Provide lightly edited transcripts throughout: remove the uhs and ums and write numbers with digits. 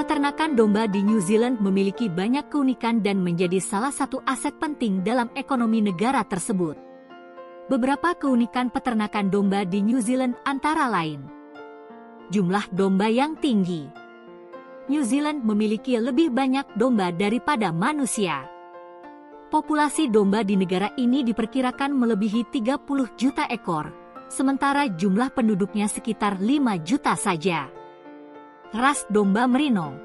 Peternakan domba di New Zealand memiliki banyak keunikan dan menjadi salah satu aset penting dalam ekonomi negara tersebut. Beberapa keunikan peternakan domba di New Zealand antara lain: jumlah domba yang tinggi. New Zealand memiliki lebih banyak domba daripada manusia. Populasi domba di negara ini diperkirakan melebihi 30 juta ekor, sementara jumlah penduduknya sekitar 5 juta saja. Ras domba merino.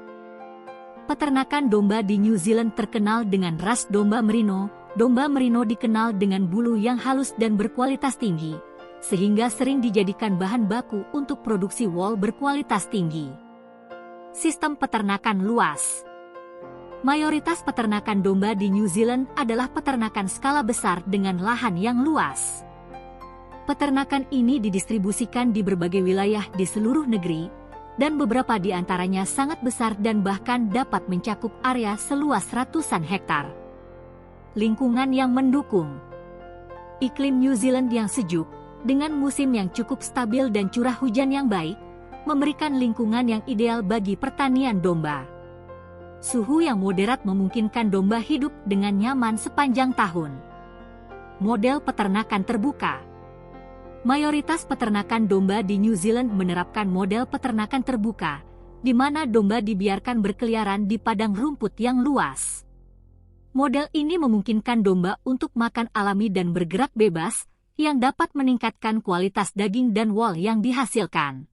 Peternakan domba di New Zealand terkenal dengan ras domba merino. Domba merino dikenal dengan bulu yang halus dan berkualitas tinggi, sehingga sering dijadikan bahan baku untuk produksi wol berkualitas tinggi. Sistem peternakan luas. Mayoritas peternakan domba di New Zealand adalah peternakan skala besar dengan lahan yang luas. Peternakan ini didistribusikan di berbagai wilayah di seluruh negeri, dan beberapa di antaranya sangat besar dan bahkan dapat mencakup area seluas ratusan hektar. Lingkungan yang mendukung. Iklim New Zealand yang sejuk, dengan musim yang cukup stabil dan curah hujan yang baik, memberikan lingkungan yang ideal bagi pertanian domba. Suhu yang moderat memungkinkan domba hidup dengan nyaman sepanjang tahun. Model peternakan terbuka. Mayoritas peternakan domba di New Zealand menerapkan model peternakan terbuka, di mana domba dibiarkan berkeliaran di padang rumput yang luas. Model ini memungkinkan domba untuk makan alami dan bergerak bebas, yang dapat meningkatkan kualitas daging dan wol yang dihasilkan.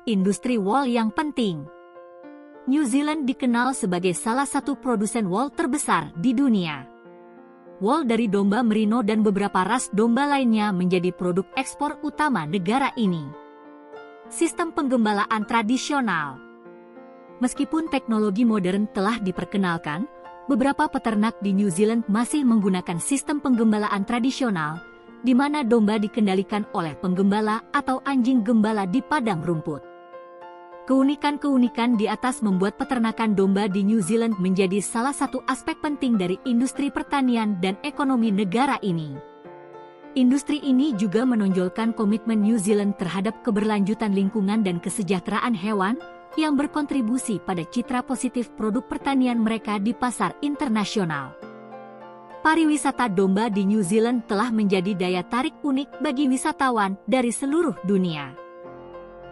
Industri wol yang penting. New Zealand dikenal sebagai salah satu produsen wol terbesar di dunia. Wol dari domba merino dan beberapa ras domba lainnya menjadi produk ekspor utama negara ini. Sistem penggembalaan tradisional. Meskipun teknologi modern telah diperkenalkan, beberapa peternak di New Zealand masih menggunakan sistem penggembalaan tradisional, di mana domba dikendalikan oleh penggembala atau anjing gembala di padang rumput. Keunikan-keunikan di atas membuat peternakan domba di New Zealand menjadi salah satu aspek penting dari industri pertanian dan ekonomi negara ini. Industri ini juga menonjolkan komitmen New Zealand terhadap keberlanjutan lingkungan dan kesejahteraan hewan, yang berkontribusi pada citra positif produk pertanian mereka di pasar internasional. Pariwisata domba di New Zealand telah menjadi daya tarik unik bagi wisatawan dari seluruh dunia.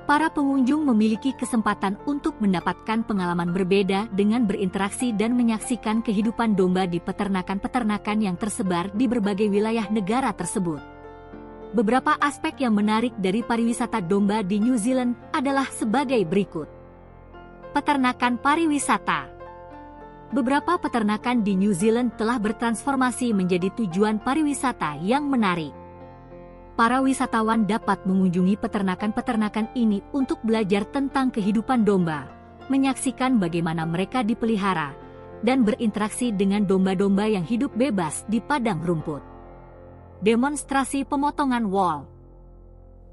Para pengunjung memiliki kesempatan untuk mendapatkan pengalaman berbeda dengan berinteraksi dan menyaksikan kehidupan domba di peternakan-peternakan yang tersebar di berbagai wilayah negara tersebut. Beberapa aspek yang menarik dari pariwisata domba di New Zealand adalah sebagai berikut. Peternakan pariwisata. Beberapa peternakan di New Zealand telah bertransformasi menjadi tujuan pariwisata yang menarik. Para wisatawan dapat mengunjungi peternakan-peternakan ini untuk belajar tentang kehidupan domba, menyaksikan bagaimana mereka dipelihara, dan berinteraksi dengan domba-domba yang hidup bebas di padang rumput. Demonstrasi pemotongan wol.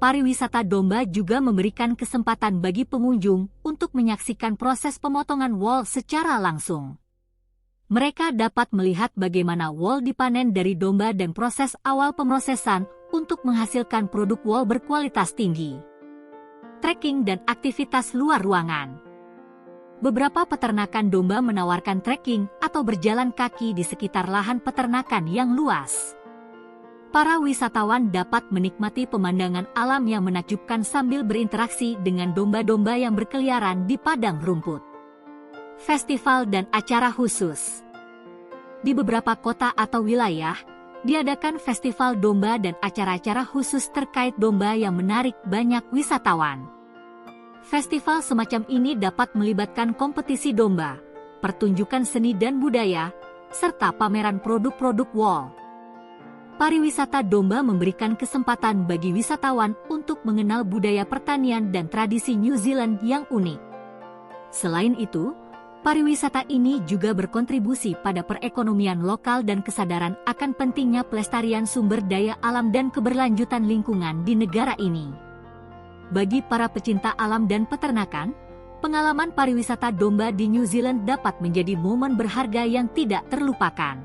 Pariwisata domba juga memberikan kesempatan bagi pengunjung untuk menyaksikan proses pemotongan wol secara langsung. Mereka dapat melihat bagaimana wol dipanen dari domba dan proses awal pemrosesan untuk menghasilkan produk wol berkualitas tinggi. Trekking dan aktivitas luar ruangan. Beberapa peternakan domba menawarkan trekking atau berjalan kaki di sekitar lahan peternakan yang luas. Para wisatawan dapat menikmati pemandangan alam yang menakjubkan sambil berinteraksi dengan domba-domba yang berkeliaran di padang rumput. Festival dan acara khusus. Di beberapa kota atau wilayah, diadakan festival domba dan acara-acara khusus terkait domba yang menarik banyak wisatawan. Festival semacam ini dapat melibatkan kompetisi domba, pertunjukan seni dan budaya, serta pameran produk-produk wol. Pariwisata domba memberikan kesempatan bagi wisatawan untuk mengenal budaya pertanian dan tradisi New Zealand yang unik. Selain itu, pariwisata ini juga berkontribusi pada perekonomian lokal dan kesadaran akan pentingnya pelestarian sumber daya alam dan keberlanjutan lingkungan di negara ini. Bagi para pecinta alam dan peternakan, pengalaman pariwisata domba di New Zealand dapat menjadi momen berharga yang tidak terlupakan.